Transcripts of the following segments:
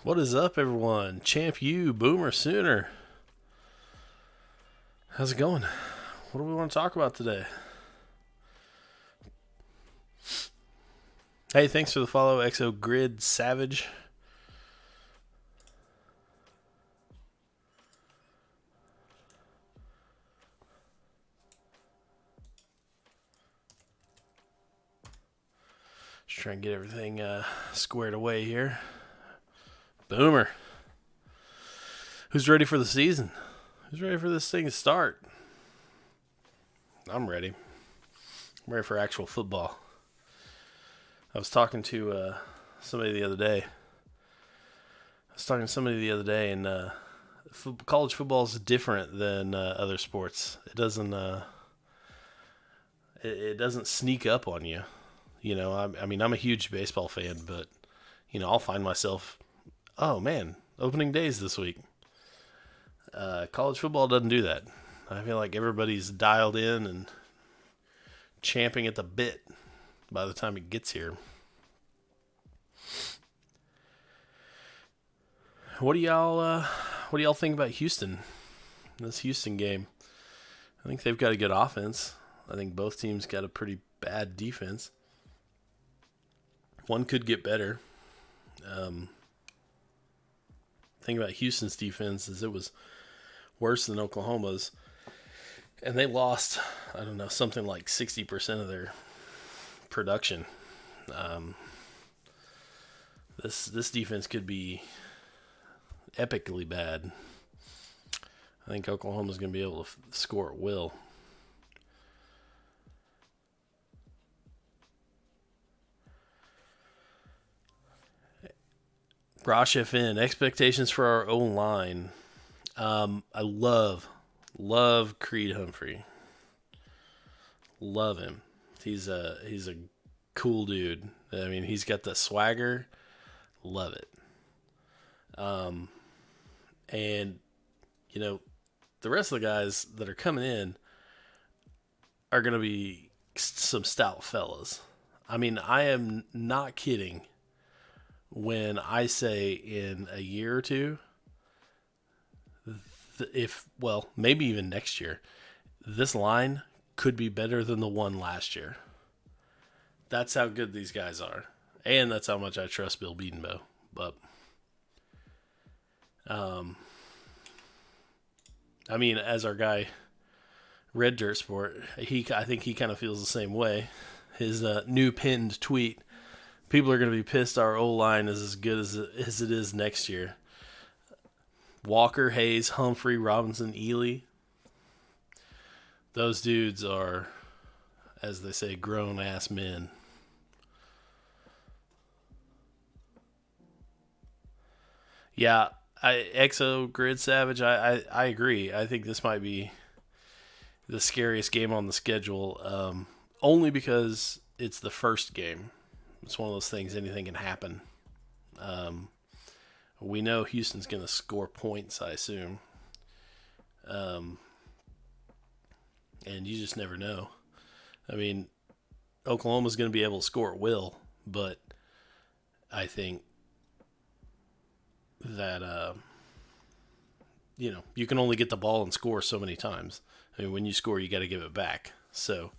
What is up, everyone? Champ U, Boomer Sooner. How's it going? What do we want to talk about today? Hey, thanks for the follow, Exo Grid Savage. Just trying to get everything squared away here. Boomer. Who's ready for the season? Who's ready for this thing to start? I'm ready. I'm ready for actual football. I was talking to somebody the other day. And college football is different than other sports. It doesn't sneak up on you. You know, I'm a huge baseball fan, but I'll find myself, oh man, opening days this week. College football doesn't do that. I feel like everybody's dialed in and champing at the bit by the time it gets here. What do y'all think about Houston? This Houston game. I think they've got a good offense. I think both teams got a pretty bad defense. One could get better. Thing about Houston's defense is it was worse than Oklahoma's. And they lost, something like 60% of their production. This defense could be epically bad. I think Oklahoma's going to be able to score at will. Rosh FN, expectations for our O-line. I love Creed Humphrey. Love him. He's a cool dude. I mean, he's got the swagger. Love it. And the rest of the guys that are coming in are going to be some stout fellas. I mean, I am not kidding when I say in a year or two, maybe even next year, this line could be better than the one last year. That's how good these guys are. And that's how much I trust Bill Bedenbaugh. But, as our guy, Red Dirt Sport, I think he kind of feels the same way. His new pinned tweet, people are going to be pissed our O-line is as good as it is next year. Walker, Hayes, Humphrey, Robinson, Ely. Those dudes are, as they say, grown-ass men. Yeah, Exo Grid Savage, I agree. I think this might be the scariest game on the schedule, only because it's the first game. It's one of those things, anything can happen. We know Houston's going to score points, I assume. And you just never know. I mean, Oklahoma's going to be able to score at will, but I think that, you can only get the ball and score so many times. I mean, when you score, you got to give it back. So,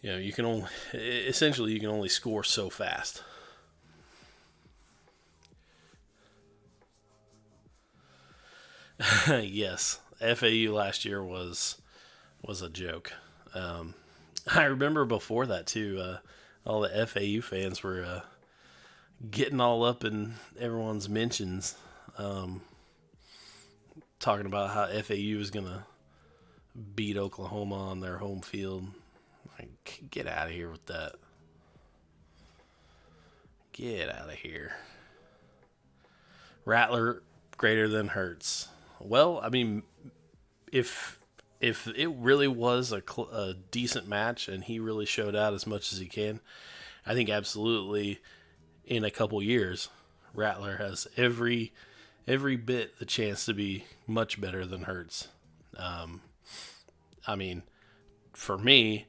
you can only score so fast. Yes, FAU last year was a joke. I remember before that too. All the FAU fans were getting all up in everyone's mentions, talking about how FAU was gonna beat Oklahoma on their home field. Like, get out of here with that. Get out of here. Rattler greater than Hurts. Well, I mean, if it really was a decent match and he really showed out as much as he can, I think absolutely in a couple years, Rattler has every bit the chance to be much better than Hurts. For me,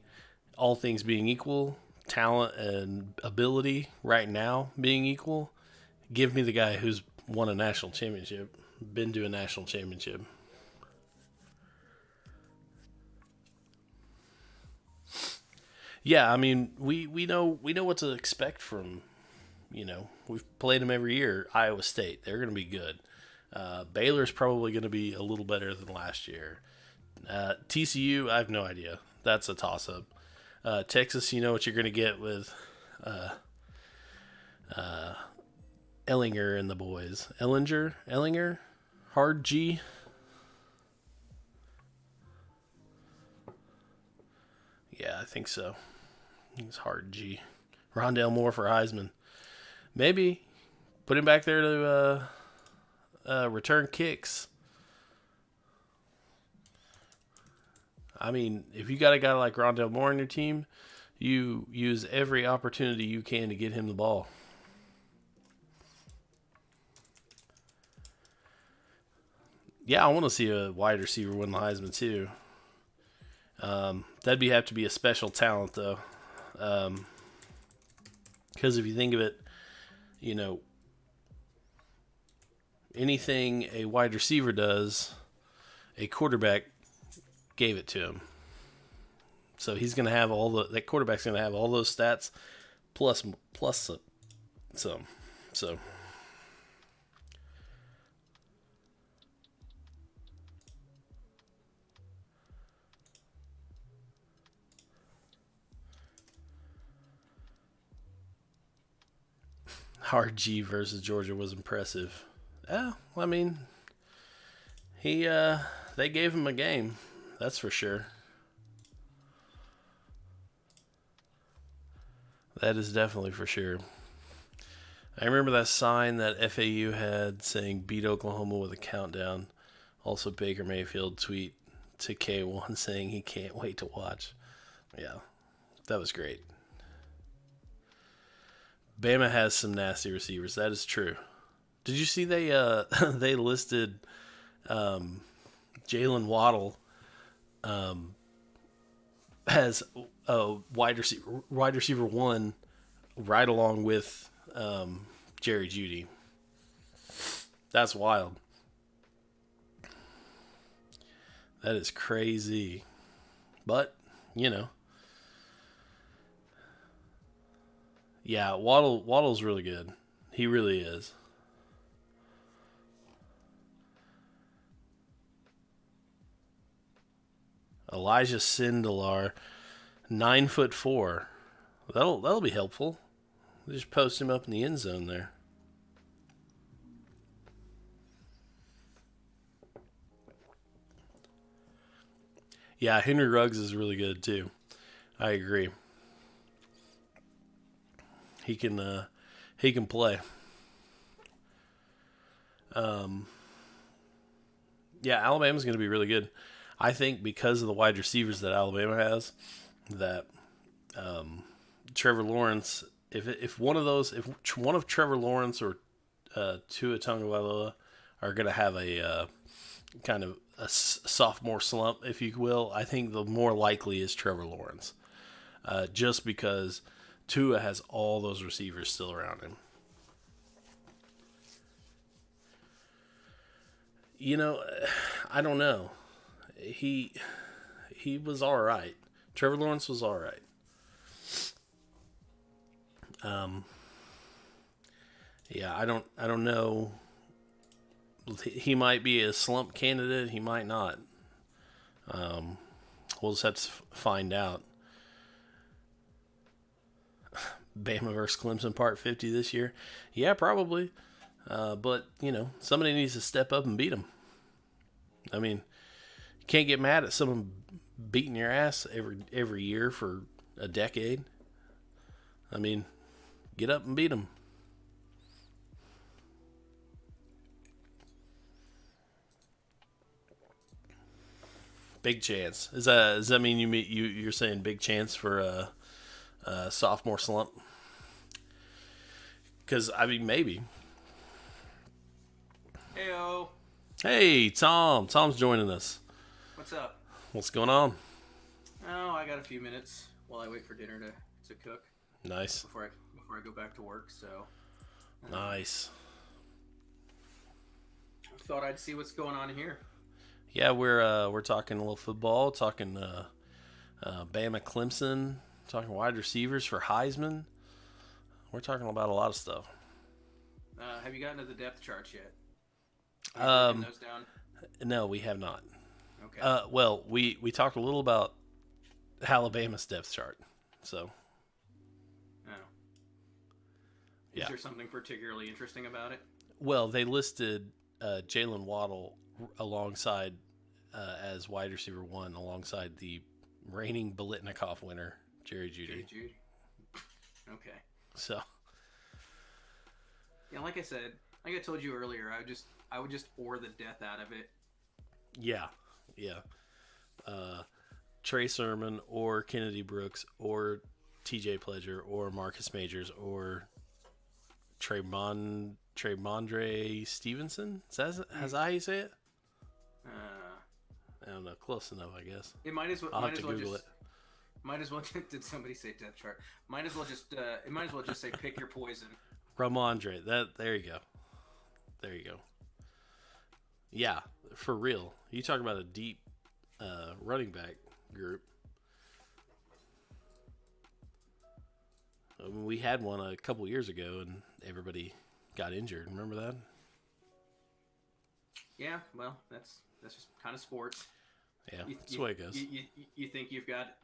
all things being equal, talent and ability right now being equal, Give me the guy who's won a national championship, been to a national championship. Yeah, I mean, we know what to expect from, we've played them every year. Iowa State, they're going to be good. Baylor's probably going to be a little better than last year. TCU, I have no idea. That's a toss up. Texas, you know what you're going to get with Ellinger and the boys. Ellinger, Hard G. Yeah, I think so. It's Hard G. Rondale Moore for Heisman. Maybe put him back there to return kicks. I mean, if you got a guy like Rondale Moore on your team, you use every opportunity you can to get him the ball. Yeah, I want to see a wide receiver win the Heisman too. That'd have to be a special talent though, because if you think of it, anything a wide receiver does, a quarterback gave it to him. So he's going to have that quarterback's going to have all those stats plus some. So Hard G versus Georgia was impressive. Yeah, I mean, they gave him a game, that's for sure. That is definitely for sure. I remember that sign that FAU had saying "Beat Oklahoma with a countdown." Also, Baker Mayfield tweet to K1 saying he can't wait to watch. Yeah, that was great. Bama has some nasty receivers. That is true. Did you see they they listed Jalen Waddle as a wide receiver one, right along with Jerry Jeudy. That's wild. That is crazy. But, yeah, Waddle's really good. He really is. Elijah Sindelar, 9'4". That'll be helpful. Just post him up in the end zone there. Yeah, Henry Ruggs is really good too. I agree. He can play. Yeah, Alabama's going to be really good. I think because of the wide receivers that Alabama has, that Trevor Lawrence, if one of Trevor Lawrence or Tua Tagovailoa are going to have a kind of a sophomore slump, if you will, I think the more likely is Trevor Lawrence, just because Tua has all those receivers still around him. I don't know. He was all right. Trevor Lawrence was all right. Yeah, I don't know. He might be a slump candidate. He might not. We'll just have to find out. Bama versus Clemson Part 50 this year. Yeah, probably. But, somebody needs to step up and beat them. I mean, you can't get mad at someone beating your ass every year for a decade. I mean, get up and beat them. Big chance. Does that mean you're saying big chance for a sophomore slump? Because I mean, maybe. Heyo. Hey, Tom. Tom's joining us. What's up? What's going on? Oh, I got a few minutes while I wait for dinner to cook. Nice. Before I go back to work. So Nice. Thought I'd see what's going on here. Yeah, we're talking a little football, talking Bama Clemson, talking wide receivers for Heisman. We're talking about a lot of stuff. Have you gotten to the depth charts yet? Are you breaking those down? No, we have not. Okay. Well, we talked a little about Alabama's depth chart. So, Oh. Is yeah. there something particularly interesting about it? Well, they listed Jalen Waddle alongside as wide receiver one, alongside the reigning Biletnikoff winner, Jerry Jeudy. Judy. Okay. So, Yeah, like I said, like I told you earlier, I would just oar the death out of it. yeah. Trey Sermon or Kennedy Brooks or TJ Pledger or Marcus Majors or Tremondre Stevenson? Is that how you say it? I don't know. Close enough, I guess. It might as well. I'll have to Google it. Might as well. Did somebody say depth chart? Might as well just. It might as well just say pick your poison. Ramondre. There you go. There you go. Yeah, for real. You talk about a deep running back group. I mean, we had one a couple years ago, and everybody got injured. Remember that? Yeah. Well, that's just kind of sports. Yeah, that's the way it goes. You think you've got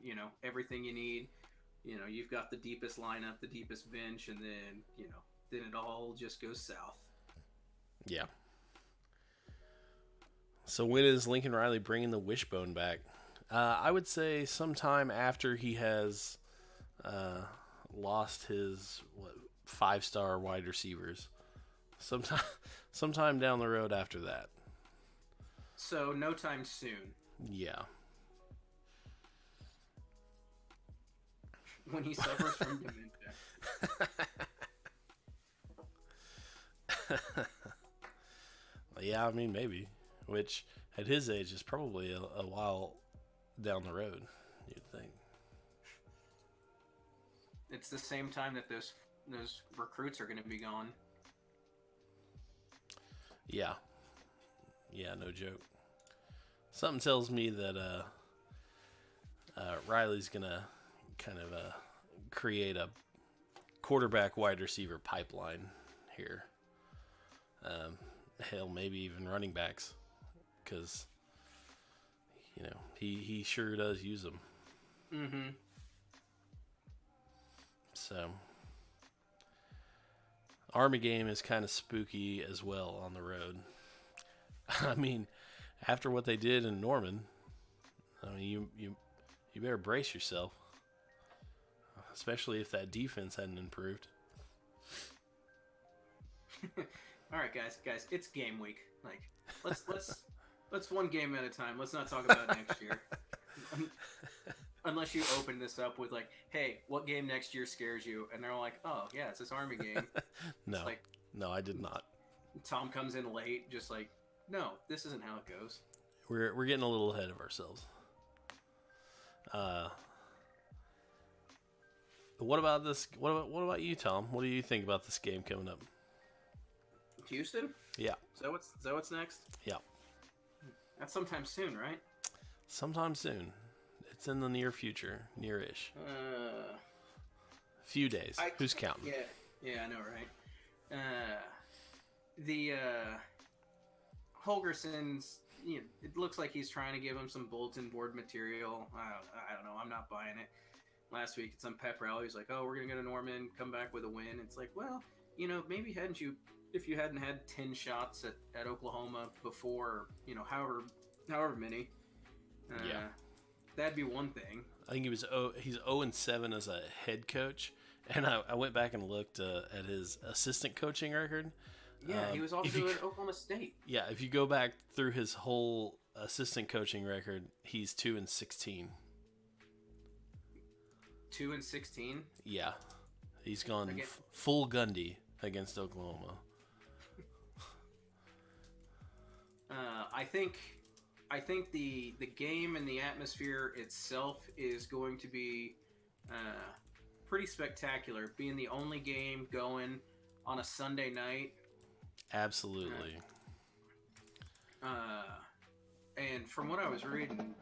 everything you need. You've got the deepest lineup, the deepest bench, and then then it all just goes south. Yeah. So when is Lincoln Riley bringing the wishbone back? I would say sometime after he has lost his 5-star wide receivers. Sometime down the road after that. So no time soon. Yeah. When he suffers from dementia. Yeah, I mean, maybe. Which, at his age, is probably a while down the road, you'd think. It's the same time that those recruits are going to be gone. Yeah. Yeah, no joke. Something tells me that Riley's going to kind of create a quarterback wide receiver pipeline here. Hell, maybe even running backs. Because, he sure does use them. Mm-hmm. So, Army game is kind of spooky as well on the road. I mean, after what they did in Norman, I mean, you better brace yourself, especially if that defense hadn't improved. All right, guys, it's game week. Like, let's one game at a time. Let's not talk about next year. Unless you open this up with like, hey, what game next year scares you? And they're like, oh yeah, it's this Army game. No, I did not. Tom comes in late, just like, no, this isn't how it goes. We're getting a little ahead of ourselves. What about this? What about you, Tom? What do you think about this game coming up? Houston? Yeah. Is that what's next? Yeah. That's sometime soon, right? Sometime soon. It's in the near future, near-ish. Few days. Who's counting? Yeah, I know, right? The Holgerson's. It looks like he's trying to give him some bulletin board material. I don't know. I'm not buying it. Last week at some pep rally, he's like, "Oh, we're gonna go to Norman, come back with a win." It's like, well, maybe if you hadn't had 10 shots at Oklahoma before, however many. Yeah. That'd be one thing. I think he's 0-7 as a head coach, and I went back and looked at his assistant coaching record. Yeah, he was also at Oklahoma State. Yeah, if you go back through his whole assistant coaching record, he's 2-16. 2-16. Yeah, he's gone full Gundy against Oklahoma. I think the game and the atmosphere itself is going to be pretty spectacular. Being the only game going on a Sunday night. Absolutely. Uh, and from what I was reading,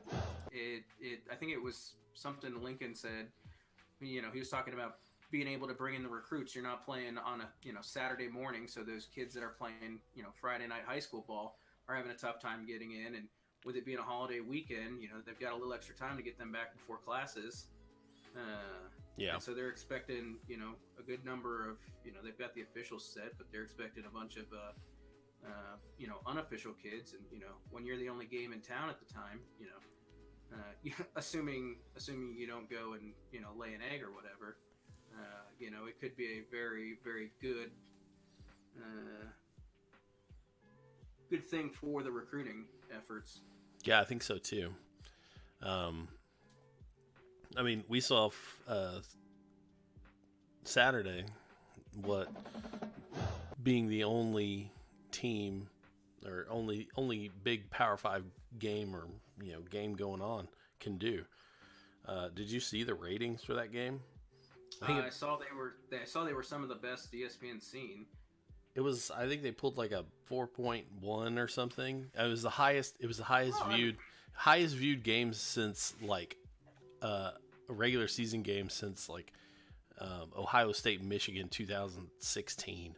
it I think it was something Lincoln said. He was talking about being able to bring in the recruits. You're not playing on a Saturday morning, so those kids that are playing Friday night high school ball are having a tough time getting in. And with it being a holiday weekend, they've got a little extra time to get them back before classes. Yeah. And so they're expecting, a good number of, they've got the officials set, but they're expecting a bunch of, unofficial kids. And, when you're the only game in town at the time, assuming you don't go and, lay an egg or whatever, it could be a very, very good, good thing for the recruiting efforts. Yeah, I think so too. I mean, we saw Saturday what being the only team or only big Power 5 game or game going on can do. Did you see the ratings for that game? I saw they were some of the best ESPN's seen. It was. I think they pulled like a 4.1 or something. It was the highest. It was the highest viewed games since like a regular season game since like Ohio State Michigan 2016.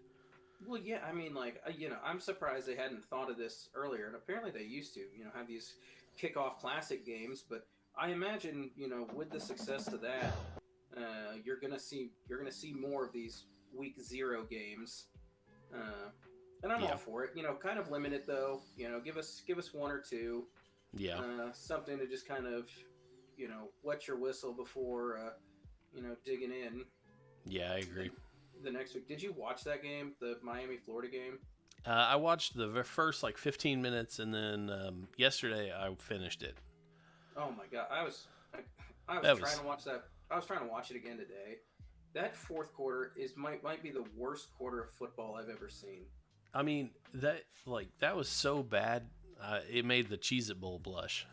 Well, yeah, I mean, like I'm surprised they hadn't thought of this earlier, and apparently they used to, have these kickoff classic games. But I imagine, with the success to that, you're gonna see more of these week 0 games. And I'm all for it. Kind of limit it though. Give us one or two. Yeah. Something to just kind of, wet your whistle before, digging in. Yeah, I agree. The next week, did you watch that game, the Miami-Florida game? I watched the first like 15 minutes, and then yesterday I finished it. Oh my god, I was trying to watch that. I was trying to watch it again today. That fourth quarter might be the worst quarter of football I've ever seen. I mean, that was so bad, it made the Cheez-It Bowl blush.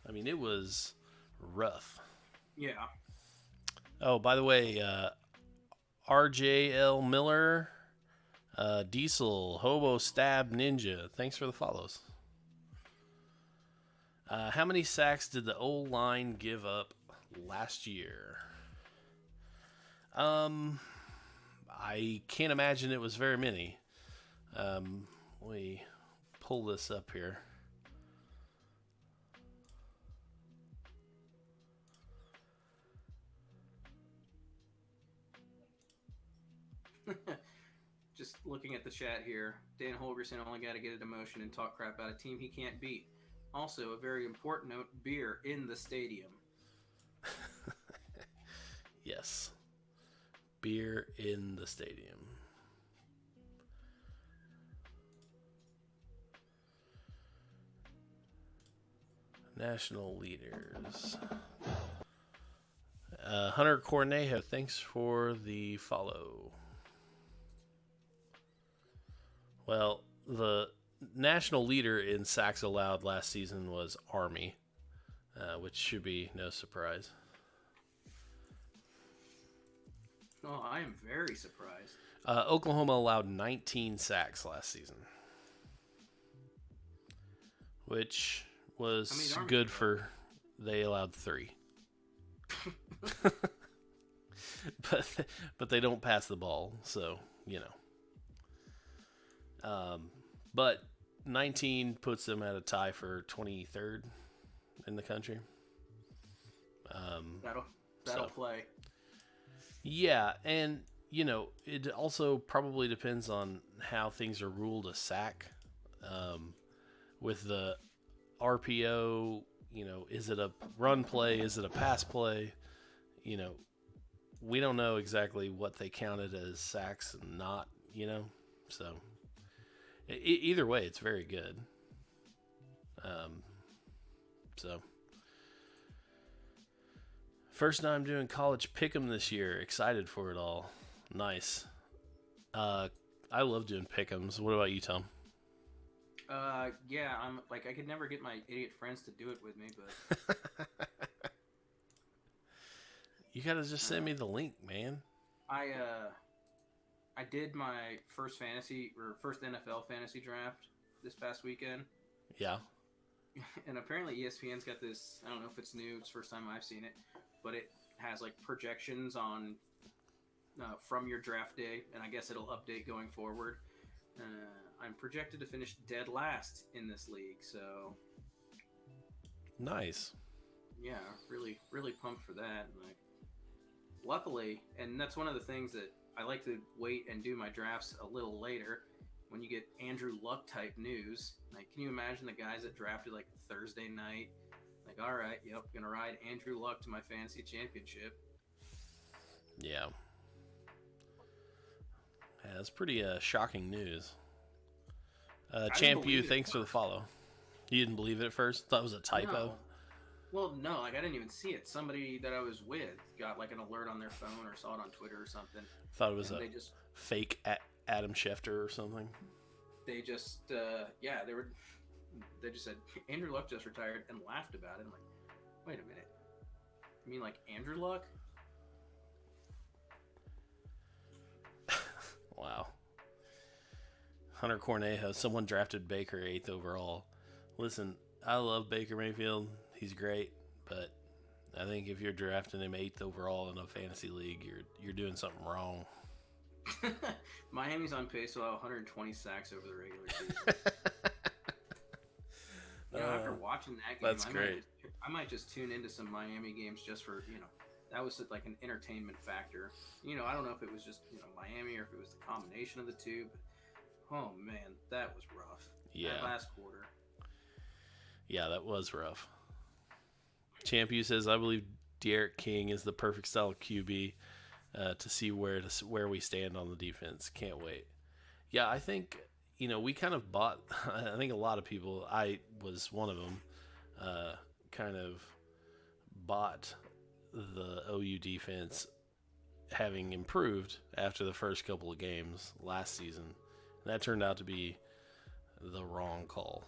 I mean, it was rough. Yeah. Oh, by the way, RJL Miller, Diesel, Hobo Stab Ninja, thanks for the follows. How many sacks did the O-line give up last year? I can't imagine it was very many. Let me pull this up here. Just looking at the chat here, Dan Holgerson only got to get a demotion and talk crap about a team he can't beat. Also, a very important note, beer in the stadium. Yes. Beer in the stadium. National leaders. Hunter Cornejo, thanks for the follow. Well, the national leader in sacks allowed last season was Army, which should be no surprise. Oh, I am very surprised. Oklahoma allowed 19 sacks last season, which was good for. They allowed 3, but they don't pass the ball, so But 19 puts them at a tie for 23rd in the country. That'll play. Yeah, and it also probably depends on how things are ruled a sack. With the RPO, is it a run play? Is it a pass play? We don't know exactly what they counted as sacks and not. So either way, it's very good. So. First time doing college pick'em this year. Excited for it all. Nice. I love doing pick'ems. What about you, Tom? Yeah, I'm like I could never get my idiot friends to do it with me, but you gotta just send me the link, man. I did my first NFL fantasy draft this past weekend, Yeah. and apparently ESPN's got this. I don't know if it's new. It's the first time I've seen it, but it has like projections on from your draft day, and I guess it'll update going forward. I'm projected to finish dead last in this league, so Nice. yeah, really pumped for that. Like, luckily, and that's one of the things that I like to wait and do my drafts a little later when you get Andrew Luck type news. Like, can you imagine the guys that drafted like Thursday night? Like, all right, yep, gonna ride Andrew Luck to my fantasy championship. Yeah. Yeah, that's pretty shocking news. I didn't Champ, you, believe it at thanks for the first. follow. You didn't believe it at first? Thought it was a typo? No, well, no, like I didn't even see it. Somebody that I was with got like an alert on their phone or saw it on Twitter or something, Thought it was and a they just fake Adam Schefter or something? yeah, they just said Andrew Luck just retired and laughed about it. I'm like, wait a minute, you mean like Andrew Luck? Wow. Hunter Cornejo, someone drafted Baker 8th overall. Listen, I love Baker Mayfield. He's great, but I think if you're drafting him 8th overall in a fantasy league, you're doing something wrong. Miami's on pace to have 120 sacks over the regular season. After watching that game, That's great. I might just tune into some Miami games just for that was like an entertainment factor. I don't know if it was just Miami or if it was the combination of the two. But, oh man, that was rough. Yeah. That last quarter. Yeah, that was rough. Champion says, I believe Derek King is the perfect style QB to see where we stand on the defense. Can't wait. Yeah, I think we kind of bought. I think a lot of people. I was one of them. Kind of bought the OU defense having improved after the first couple of games last season. And that turned out to be the wrong call.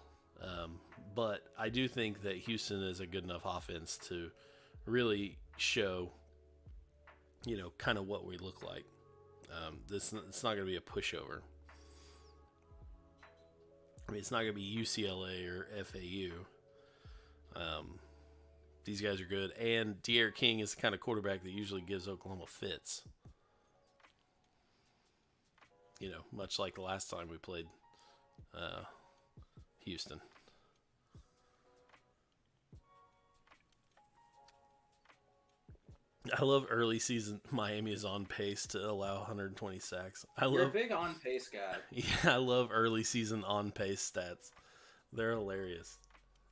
But I do think that Houston is a good enough offense to really show, kind of what we look like. It's not going to be a pushover. I mean, it's not going to be UCLA or FAU. These guys are good. And De'Aaron King is the kind of quarterback that usually gives Oklahoma fits. Much like the last time we played Houston. I love early season. Miami is on pace to allow 120 sacks. You're a big on pace guy. Yeah, I love early season on pace stats. They're hilarious.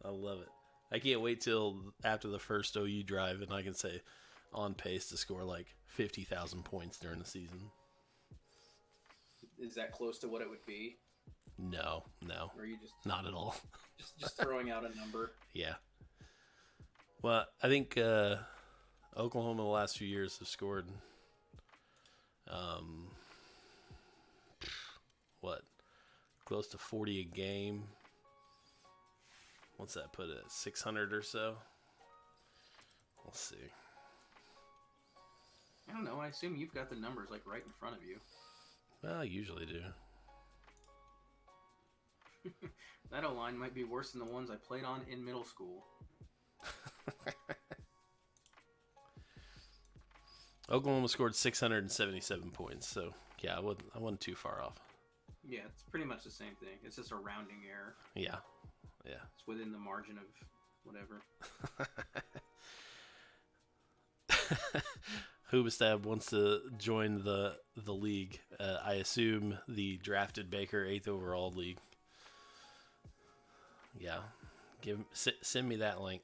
I love it. I can't wait till after the first OU drive and I can say on pace to score like 50,000 points during the season. Is that close to what it would be? No. Or are you just not at all? just throwing out a number? Yeah. Well, I think Oklahoma the last few years have scored close to 40 a game. What's that put at 600 or so? Let's see. I don't know. I assume you've got the numbers like right in front of you. Well, I usually do. That O-line might be worse than the ones I played on in middle school. Oklahoma scored 677 points, so yeah, I wasn't too far off. Yeah, it's pretty much the same thing. It's just a rounding error. Yeah. It's within the margin of whatever. Hoobastab wants to join the league. I assume the drafted Baker 8th overall league. Yeah, send me that link.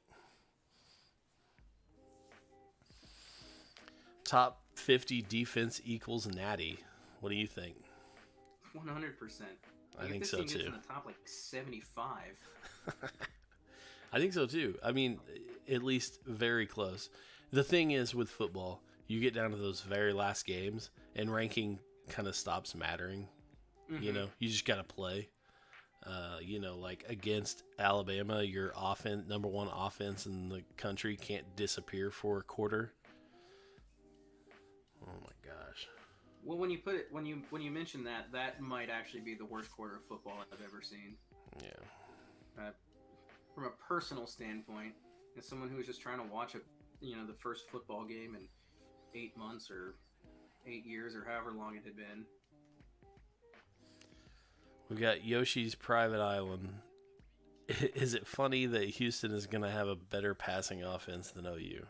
Top 50 defense equals natty. What do you think? 100%. I think this so team gets too. in the top like 75. I think so too. I mean, at least very close. The thing is with football, you get down to those very last games and ranking kind of stops mattering. Mm-hmm. You just got to play. Like against Alabama, your number one offense in the country can't disappear for a quarter. Oh my gosh. Well, when you put it, when you mention that, that might actually be the worst quarter of football I've ever seen. Yeah. From a personal standpoint, as someone who was just trying to watch the first football game in 8 months or 8 years or however long it had been. We've got Yoshi's Private Island. Is it funny that Houston is going to have a better passing offense than OU?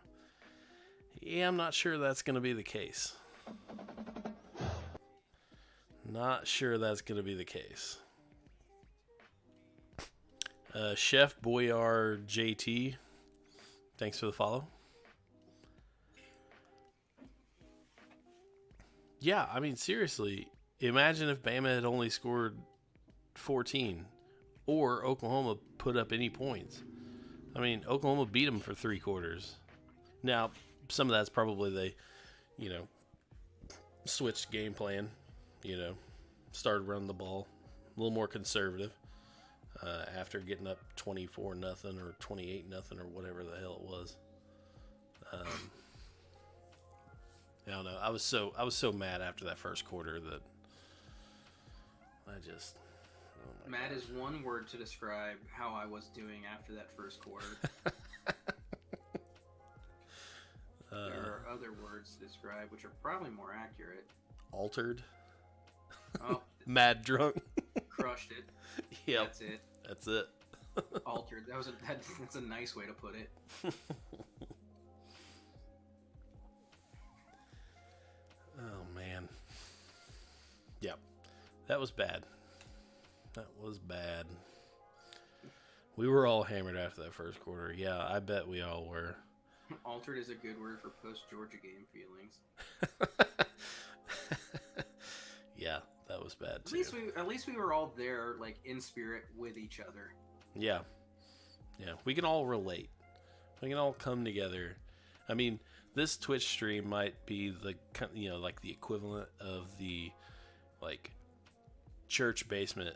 Yeah, I'm not sure that's going to be the case. Not sure that's going to be the case. Chef Boyar JT, thanks for the follow. Yeah, I mean, seriously, imagine if Bama had only scored 14 or Oklahoma put up any points. I mean, Oklahoma beat them for 3 quarters. Now, some of that's probably they, switched game plan, started running the ball a little more conservative after getting up 24-0 or 28-0 or whatever the hell it was. I don't know. I was so mad after that first quarter that I just. Oh mad is one word to describe how I was doing after that first quarter. There are other words to describe which are probably more accurate. Altered. Oh, mad drunk. Crushed it. Yep. That's it. Altered. That's a nice way to put it. Oh man. Yep. That was bad. That was bad. We were all hammered after that first quarter. Yeah, I bet we all were. Altered is a good word for post-Georgia game feelings. Yeah, that was bad too. At least we were all there, like, in spirit with each other. Yeah. Yeah, we can all relate. We can all come together. I mean, this Twitch stream might be the equivalent of the church basement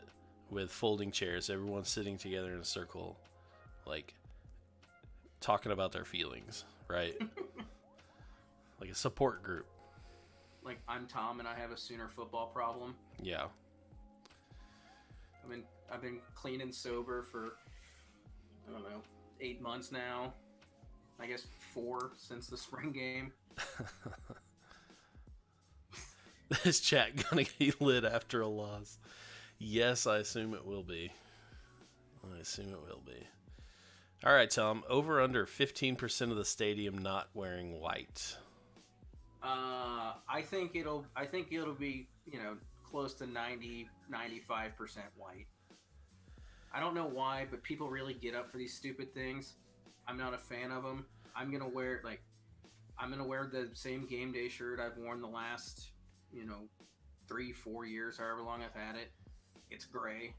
with folding chairs, everyone sitting together in a circle, talking about their feelings, right? Like a support group. Like, I'm Tom and I have a Sooner football problem. Yeah. I've been clean and sober for, I don't know, 8 months now. I guess 4 since the spring game. This chat gonna get lit after a loss. Yes, I assume it will be. All right, Tom. Over under 15% of the stadium not wearing white. I think it'll be, close to 90-95% white. I don't know why, but people really get up for these stupid things. I'm not a fan of them. I'm gonna wear the same game day shirt I've worn the last, 3-4 years, however long I've had it. It's gray.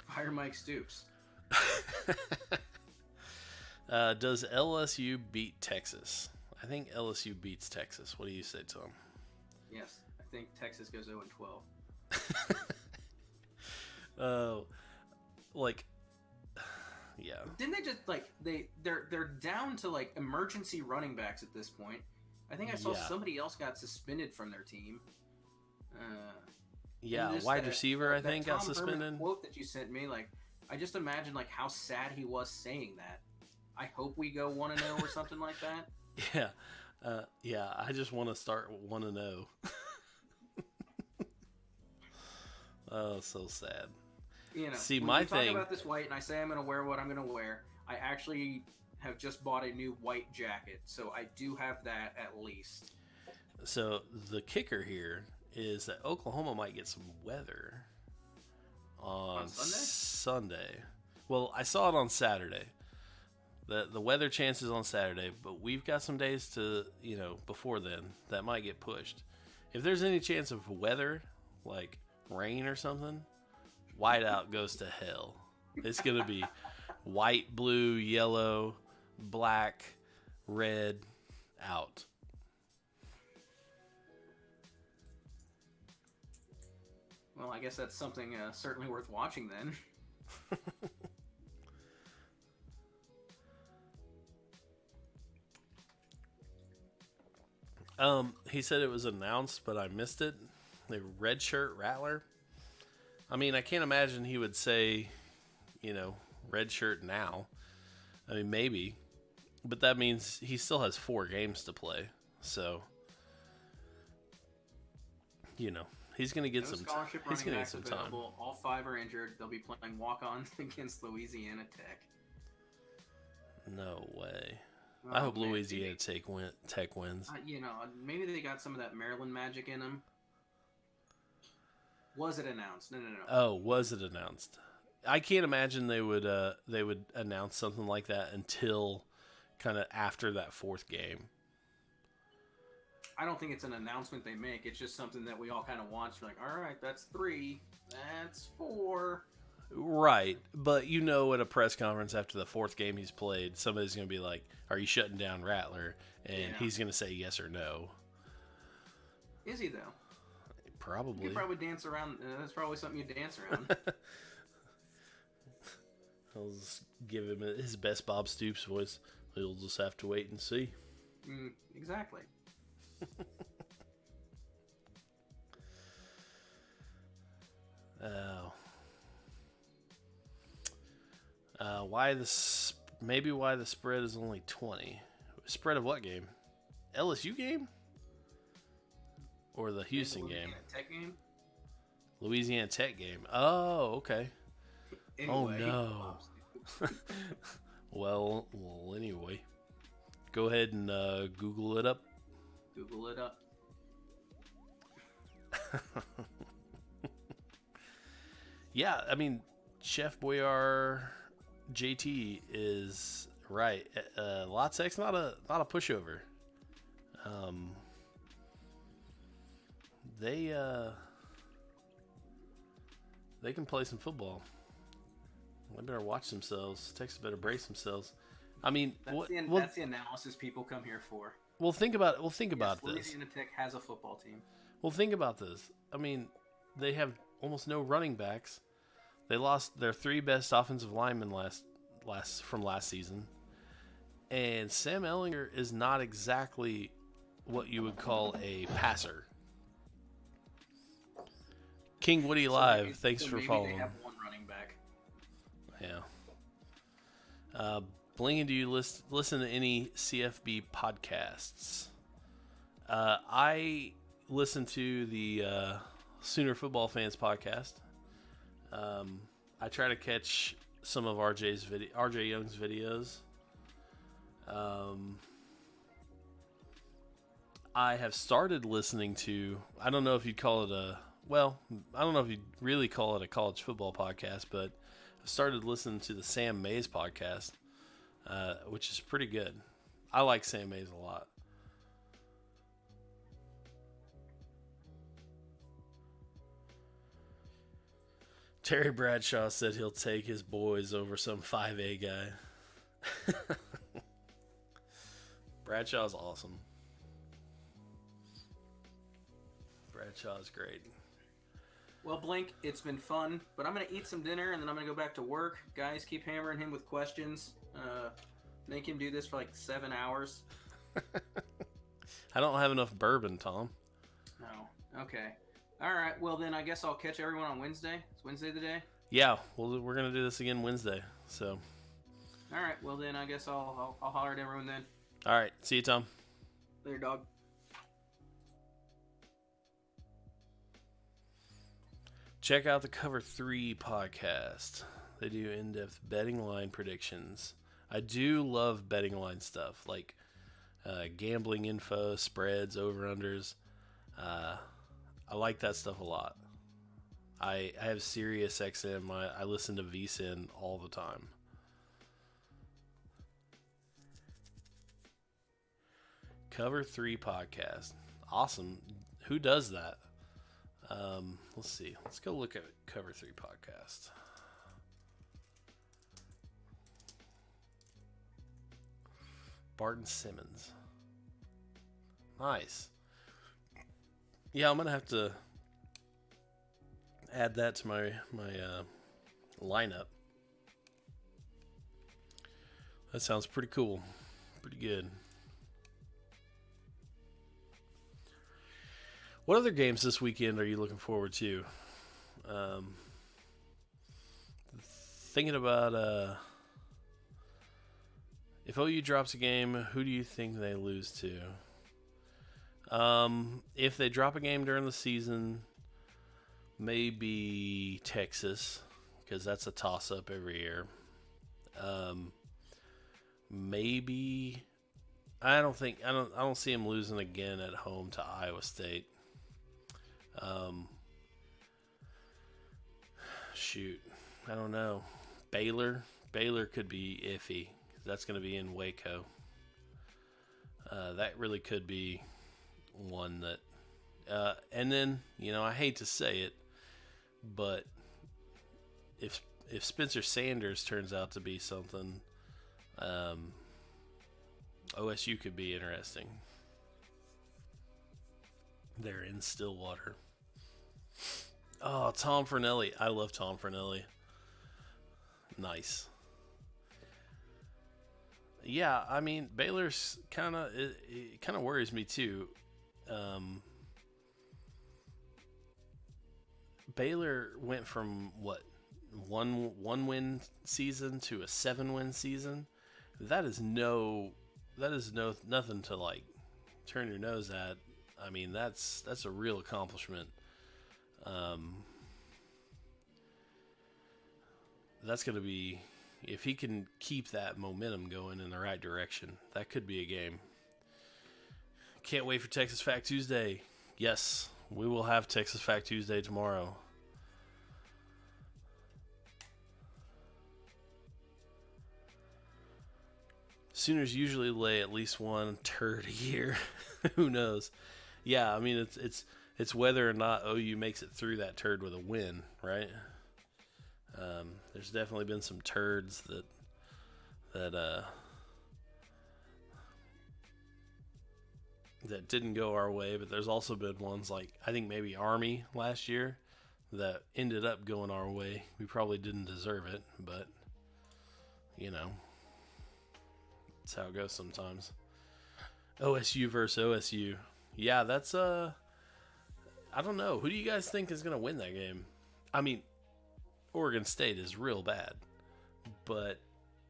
Fire Mike Stoops. Does LSU beat Texas? I think LSU beats Texas. What do you say, Tom? Yes, I think Texas goes 0-12. Yeah. Didn't they just they're down to emergency running backs at this point? I think I saw somebody else got suspended from their team. Wide receiver I think got suspended. Herman quote that you sent me, I just imagine how sad he was saying that. I hope we go 1-0 or something like that. Yeah. I just want to start 1-0. Oh, so sad. See, my thing. Talk about this white, and I say I'm going to wear what I'm going to wear. I actually have just bought a new white jacket, so I do have that at least. So the kicker here is that Oklahoma might get some weather on Sunday. Well, I saw it on Saturday. The weather chances on Saturday, but we've got some days to, before then that might get pushed. If there's any chance of weather, like rain or something, whiteout goes to hell. It's going to be white, blue, yellow, black, red, out. Well, I guess that's something certainly worth watching then. He said it was announced, but I missed it. The red shirt Rattler. I mean, I can't imagine he would say, red shirt now. I mean, maybe, but that means he still has 4 games to play. So, he's going to get some. He's going to get some time. All 5 are injured. They'll be playing walk-ons against Louisiana Tech. No way. I hope Louisiana Tech wins. Maybe they got some of that Maryland magic in them. Was it announced? No. Oh, was it announced? I can't imagine they would announce something like that until kind of after that 4th game. I don't think it's an announcement they make. It's just something that we all kind of watch. Like, all right, that's 3. That's 4. Right. But at a press conference after the 4th game he's played, somebody's going to be like, are you shutting down Rattler? And he's going to say yes or no. Is he, though? Probably. You could probably dance around. That's probably something you dance around. I'll just give him his best Bob Stoops voice. He'll just have to wait and see. Exactly. Oh. Why the spread is only 20? Spread of what game? LSU game? Or the Houston game? Tech game? Louisiana Tech game. Oh, okay. Anyway, oh no. well, anyway. Go ahead and Google it up. Google it up. Yeah, I mean, Chef Boyar JT is right. La Tech's not a pushover. They can play some football. They better watch themselves. Texas better brace themselves. I mean, that's the analysis people come here for. Well, think about this. Louisiana Tech has a football team. Well, think about this. I mean, they have almost no running backs. They lost their 3 best offensive linemen from last season, and Sam Ehlinger is not exactly what you would call a passer. King Woody Live, thanks for following. They have 1 running back. Yeah. Blinkin, do you listen to any CFB podcasts? I listen to the Sooner Football Fans podcast. I try to catch some of RJ Young's videos. I have started listening to, I don't know if you'd call it I don't know if you'd really call it a college football podcast, but I've started listening to the Sam Mays podcast, which is pretty good. I like Sam Mays a lot. Terry Bradshaw said he'll take his boys over some 5A guy. Bradshaw's awesome. Bradshaw's great. Well, Blink, it's been fun, but I'm going to eat some dinner and then I'm going to go back to work. Guys, keep hammering him with questions. Make him do this for like 7 hours. I don't have enough bourbon, Tom. No. Okay. All right. Well, then I guess I'll catch everyone on Wednesday. Is Wednesday the day? Yeah. Well, we're going to do this again Wednesday. So. All right. Well, then I guess I'll holler at everyone then. All right. See you, Tom. Later, dog. Check out the Cover 3 podcast. They do in-depth betting line predictions. I do love betting line stuff, like gambling info, spreads, over-unders. I like that stuff a lot. I have Sirius XM. I listen to VSiN all the time. Cover 3 podcast. Awesome. Who does that? Let's see. Let's go look at Cover 3 podcast. Barton Simmons. Nice. Yeah, I'm gonna have to add that to my lineup. That sounds pretty cool. Pretty good. What other games this weekend are you looking forward to? Um, Thinking about if OU drops a game, who do you think they lose to? If they drop a game during the season, maybe Texas, because that's a toss-up every year. Maybe I don't see him losing again at home to Iowa State. Shoot, I don't know. Baylor could be iffy. That's going to be in Waco. That really could be one that. And then I hate to say it, but if Spencer Sanders turns out to be something, OSU could be interesting. They're in Stillwater. Oh, Tom Fernelli. I love Tom Fernelli. Nice. Yeah, I mean Baylor's it kind of worries me too. Baylor went from what one win season to a 7-win season. That is nothing to like turn your nose at. I mean that's a real accomplishment. That's going to be, if he can keep that momentum going in the right direction, that could be a game. Can't wait for Texas Fact Tuesday. Yes, we will have Texas Fact Tuesday tomorrow. Sooners usually lay at least one turd a year. Who knows? Yeah, I mean it's whether or not OU makes it through that turd with a win, right? There's definitely been some turds that didn't go our way, but there's also been ones like I think maybe Army last year that ended up going our way. We probably didn't deserve it, but that's how it goes sometimes. OSU versus OSU. Yeah, that's I don't know. Who do you guys think is going to win that game? I mean, Oregon State is real bad, but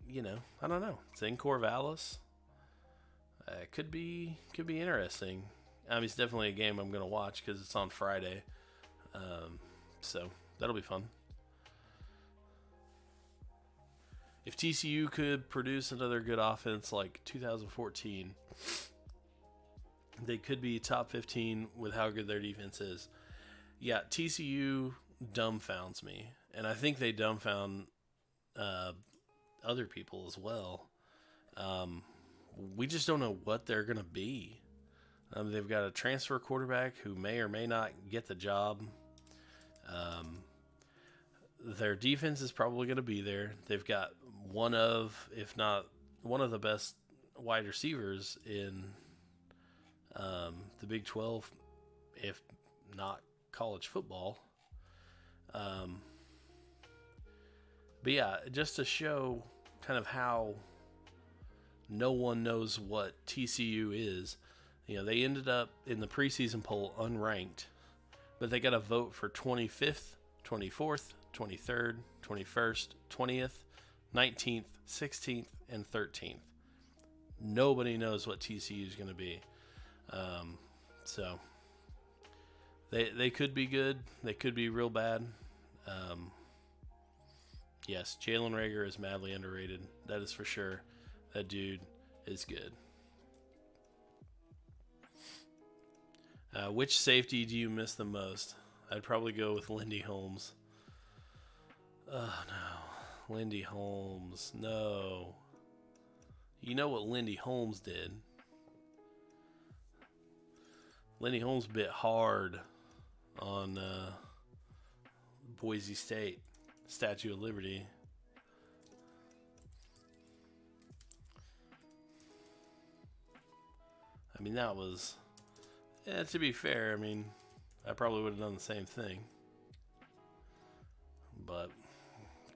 I don't know. It's in Corvallis. It could be interesting. I mean, it's definitely a game I'm going to watch because it's on Friday, so that'll be fun. If TCU could produce another good offense like 2014, they could be top 15 with how good their defense is. Yeah, TCU dumbfounds me, and I think they dumbfound other people as well. We just don't know what they're going to be. They've got a transfer quarterback who may or may not get the job. Their defense is probably going to be there. They've got one of, if not one of the best wide receivers in the Big 12, if not college football. But yeah, just to show kind of how no one knows what TCU is. They ended up in the preseason poll unranked, but they got a vote for 25th, 24th, 23rd, 21st, 20th, 19th, 16th, and 13th. Nobody knows what TCU is going to be. So they could be good. They could be real bad. Yes, Jalen Reagor is madly underrated. That is for sure. That dude is good. Which safety do you miss the most? I'd probably go with Lindy Holmes. Oh, no. Lindy Holmes. No. You know what Lindy Holmes did? Lindy Holmes bit hard on Boise State, Statue of Liberty. I mean, that was... Yeah, to be fair, I mean, I probably would have done the same thing. But,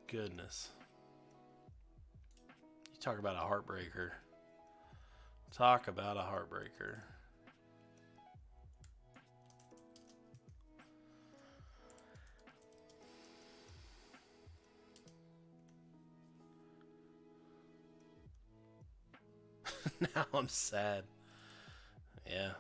goodness. You talk about a heartbreaker. Talk about a heartbreaker. Now I'm sad. Yeah.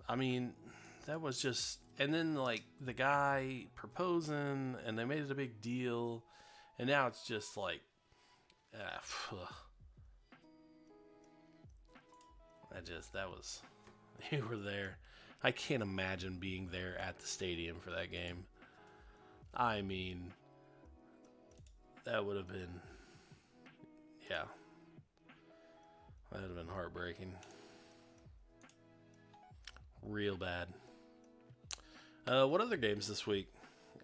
I mean, that was just. And then, like, the guy proposing, and they made it a big deal. And now it's just like. Ugh. That was. You were there. I can't imagine being there at the stadium for that game. I mean, that would have been. Yeah. That would have been heartbreaking. Real bad. What other games this week?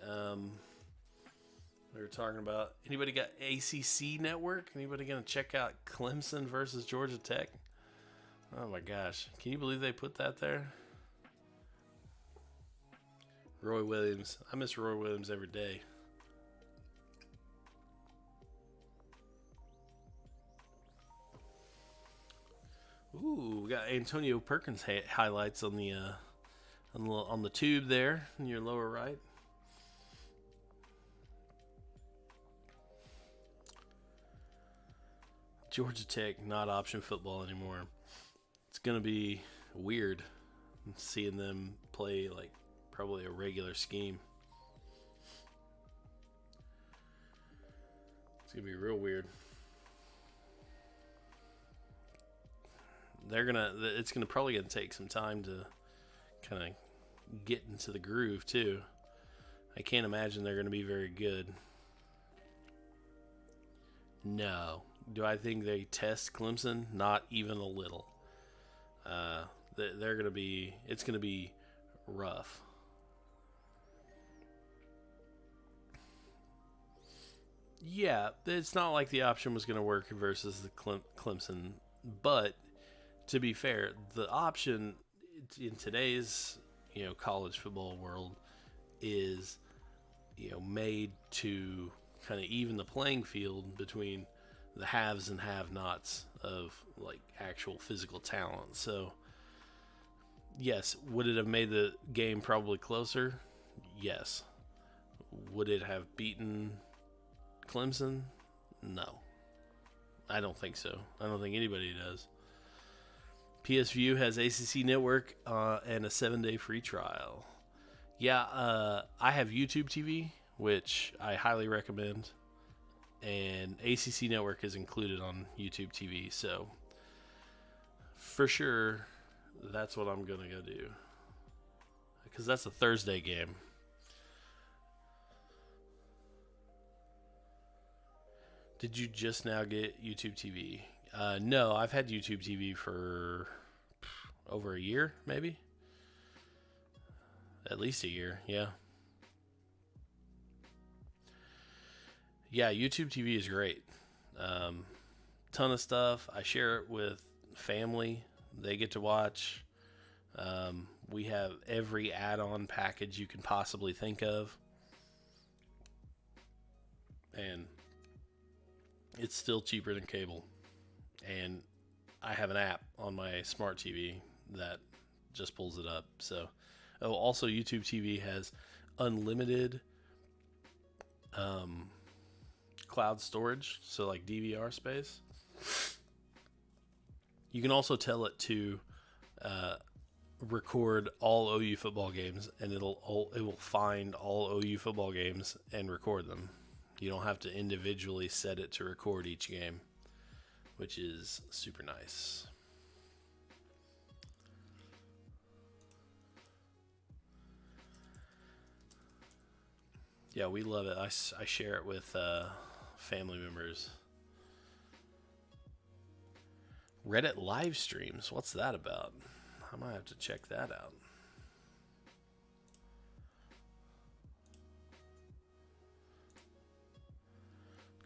We were talking about. Anybody got ACC network? Anybody going to check out Clemson versus Georgia Tech? Oh my gosh. Can you believe they put that there? Roy Williams. I miss Roy Williams every day. Ooh, we got Antonio Perkins highlights on the tube there in your lower right. Georgia Tech, not option football anymore. It's going to be weird seeing them play like probably a regular scheme. It's going to be real weird. It's probably gonna take some time to kind of get into the groove too. I can't imagine they're gonna be very good. No. Do I think they test Clemson? Not even a little. They're gonna be. It's gonna be rough. Yeah, it's not like the option was gonna work versus the Clemson, but to be fair, the option in today's college football world is made to kind of even the playing field between the haves and have-nots of like actual physical talent. So yes, would it have made the game probably closer? Yes. Would it have beaten Clemson? No. I don't think so. I don't think anybody does. PSVU has ACC Network and a 7-day free trial. Yeah, I have YouTube TV, which I highly recommend. And ACC Network is included on YouTube TV. So, for sure, that's what I'm going to go do. Because that's a Thursday game. Did you just now get YouTube TV? No, I've had YouTube TV for over a year, maybe. At least a year, yeah. Yeah, YouTube TV is great. Ton of stuff. I share it with family. They get to watch. We have every add-on package you can possibly think of. And it's still cheaper than cable. And I have an app on my smart TV that just pulls it up. So, also YouTube TV has unlimited cloud storage, so like DVR space. You can also tell it to record all OU football games, and it will find all OU football games and record them. You don't have to individually set it to record each game, which is super nice. Yeah, we love it. I share it with family members. Reddit live streams. What's that about? I might have to check that out.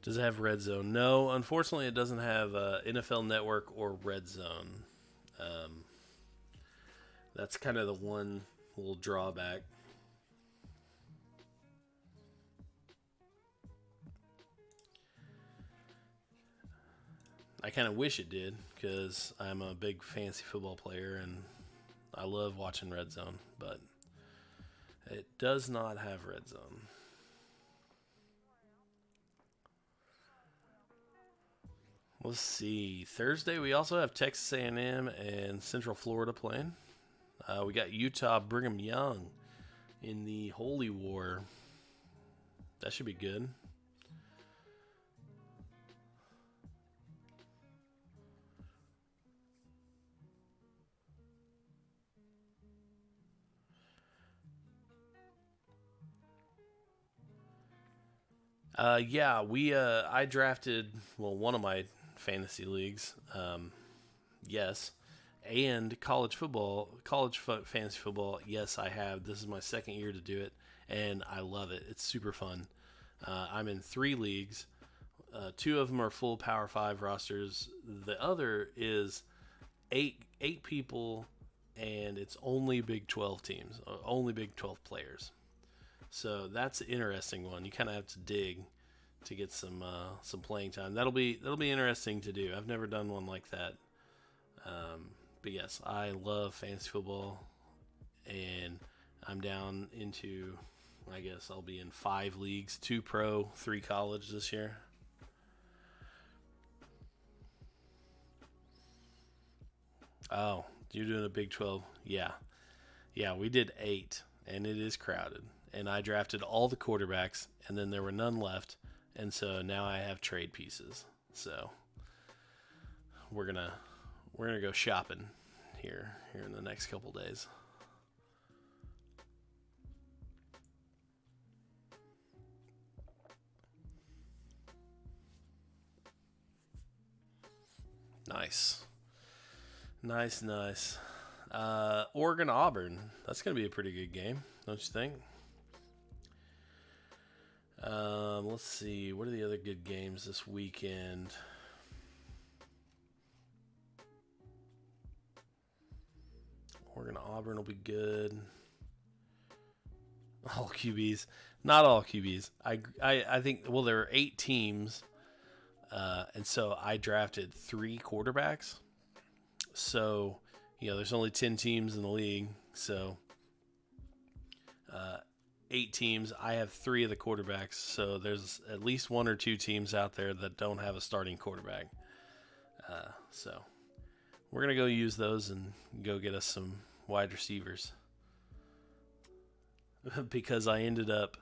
Does it have Red Zone? No, unfortunately, it doesn't have NFL Network or Red Zone. That's kind of the one little drawback. I kind of wish it did, because I'm a big fantasy football player and I love watching Red Zone, but It does not have red zone. Let's see. Thursday we also have Texas A&M and Central Florida playing. We got Utah Brigham Young in the Holy War. That should be good. Yeah, we I drafted one of my fantasy leagues. Yes, and fantasy football. Yes, I have. This is my second year to do it, and I love it. It's super fun. I'm in 3 leagues. Two of them are full Power Five rosters. The other is eight people, and it's only Big 12 teams, only Big 12 players. So that's an interesting one. You kind of have to dig to get some playing time. That'll be interesting to do. I've never done one like that. But yes, I love fantasy football, and I'm down into. I guess I'll be in 5 leagues: 2 pro, 3 college this year. Oh, you're doing a Big 12? Yeah, yeah. We did 8, and it is crowded. And I drafted all the quarterbacks, and then there were none left, and so now I have trade pieces. So we're gonna go shopping here in the next couple days. Nice, nice, nice. Oregon Auburn. That's gonna be a pretty good game, don't you think? Let's see. What are the other good games this weekend? Oregon Auburn will be good. All QBs, not all QBs. I think. Well, there are 8 teams, and so I drafted 3 quarterbacks. So there's only 10 teams in the league. So 8 teams. I have 3 of the quarterbacks. So there's at least 1 or 2 teams out there that don't have a starting quarterback. So we're gonna go use those and go get us some wide receivers. Because I ended up.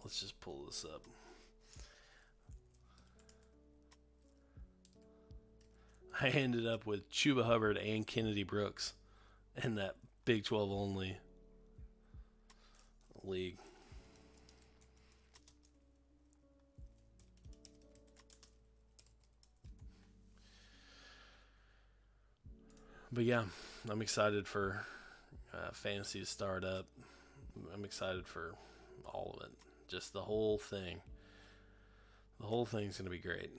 Let's just pull this up. I ended up with Chuba Hubbard and Kennedy Brooks in that Big 12 only league. But yeah, I'm excited for fantasy to start up. I'm excited for all of it. Just the whole thing. The whole thing's going to be great.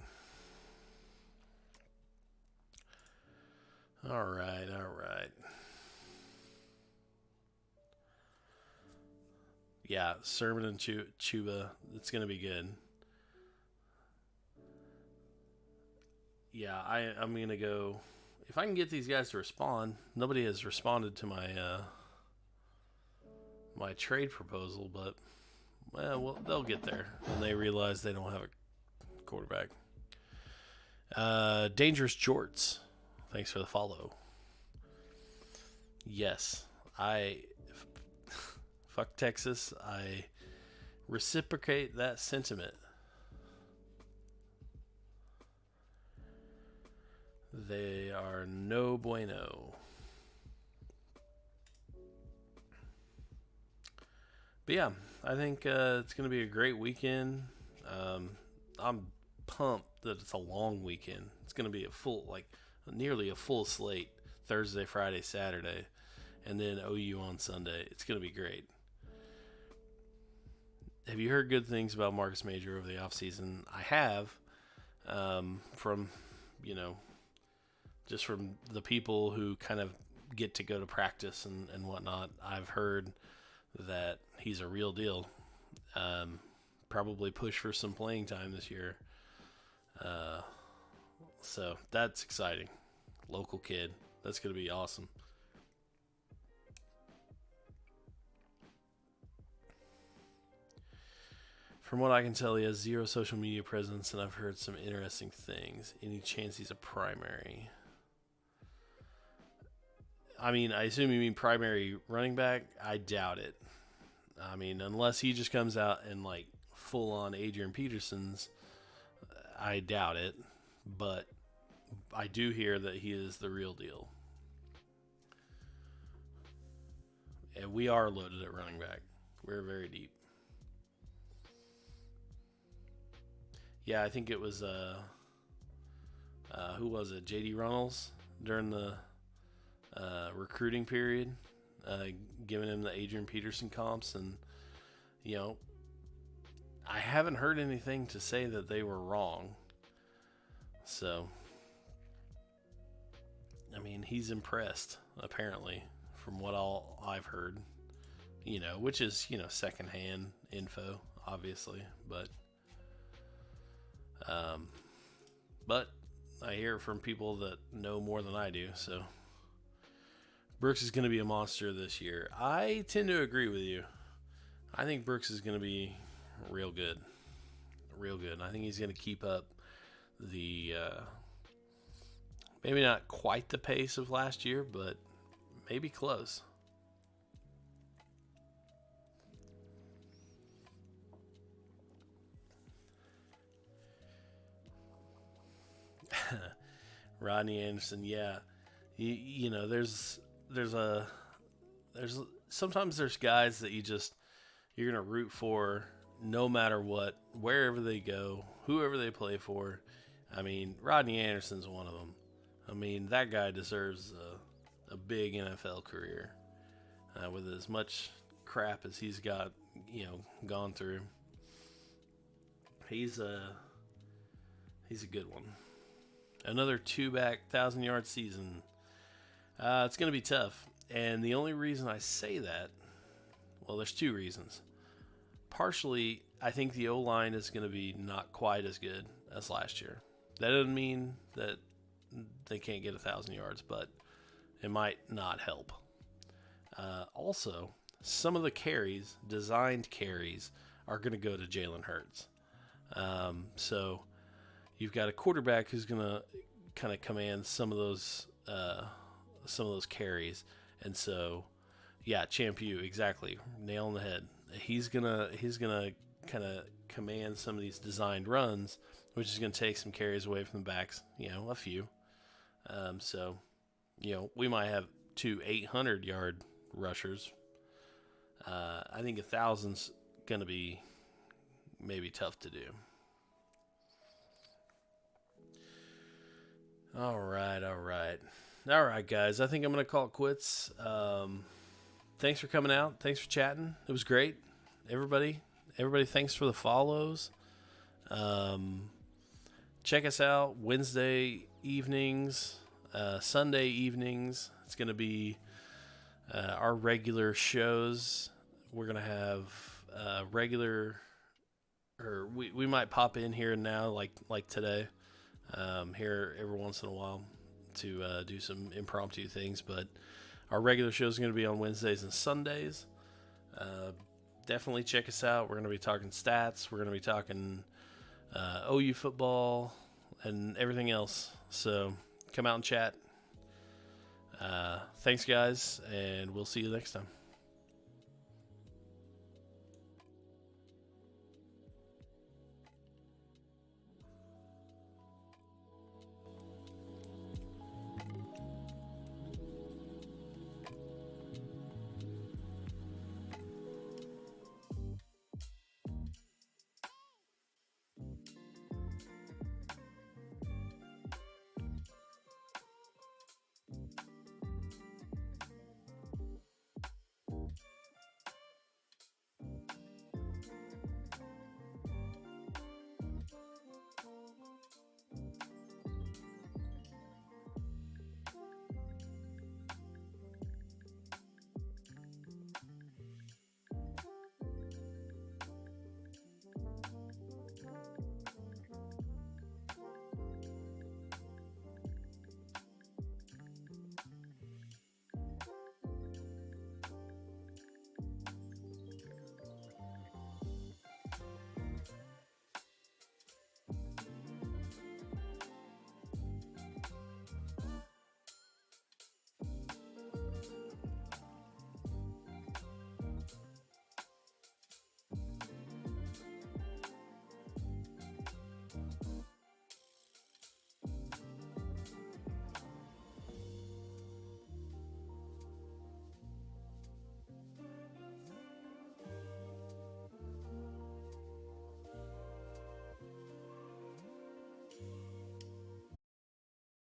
All right, all right. Yeah, Sermon and Chuba. It's going to be good. Yeah, I'm going to go. If I can get these guys to respond, nobody has responded to my trade proposal, but well, they'll get there when they realize they don't have a quarterback. Dangerous Jorts. Thanks for the follow. Yes, I fuck Texas. I reciprocate that sentiment. They are no bueno. But yeah, I think it's going to be a great weekend. I'm pumped that it's a long weekend. It's going to be nearly a full slate Thursday, Friday, Saturday, and then OU on Sunday. It's going to be great. Have you heard good things about Marcus Major over the offseason? I have, from, just from the people who kind of get to go to practice and whatnot. I've heard that he's a real deal. Probably push for some playing time this year. So that's exciting. Local kid. That's going to be awesome. From what I can tell, he has zero social media presence, and I've heard some interesting things. Any chance he's a primary? I mean, I assume you mean primary running back. I doubt it. I mean, unless he just comes out and like full on Adrian Peterson's, I doubt it. But I do hear that he is the real deal. And we are loaded at running back. We're very deep. Yeah, I think it was who was it? J.D. Runnels during the recruiting period, giving him the Adrian Peterson comps, and I haven't heard anything to say that they were wrong. So, I mean, he's impressed apparently from what all I've heard. Which is secondhand info, obviously, but I hear it from people that know more than I do. So Brooks is going to be a monster this year. I tend to agree with you. I think Brooks is going to be real good. Real good. I think he's going to keep up the maybe not quite the pace of last year, but maybe close. Rodney Anderson, yeah. There's sometimes there's guys that you're gonna root for no matter what, wherever they go, whoever they play for. I mean, Rodney Anderson's one of them. I mean, that guy deserves a big NFL career with as much crap as he's got, gone through. He's a good one. Another 2-back 1,000-yard season. It's going to be tough. And the only reason I say that, well, there's two reasons. Partially, I think the O-line is going to be not quite as good as last year. That doesn't mean that they can't get 1,000 yards, but it might not help. Also, some of the carries, designed carries, are going to go to Jalen Hurts. So you've got a quarterback who's going to kind of command some of those carries, and so Champ U, exactly, nail on the head. He's gonna kind of command some of these designed runs, which is going to take some carries away from the backs, a few. So we might have 2 800-yard rushers. I think 1,000's going to be maybe tough to do. All right, guys. I think I'm going to call it quits. Thanks for coming out. Thanks for chatting. It was great. Everybody, thanks for the follows. Check us out Wednesday evenings, Sunday evenings. It's going to be our regular shows. We're going to have we might pop in here and now, like today. Here every once in a while to do some impromptu things, but our regular show is going to be on Wednesdays and Sundays. Definitely check us out. We're going to be talking stats. We're going to be talking OU football and everything else. So come out and chat. Thanks, guys, and we'll see you next time.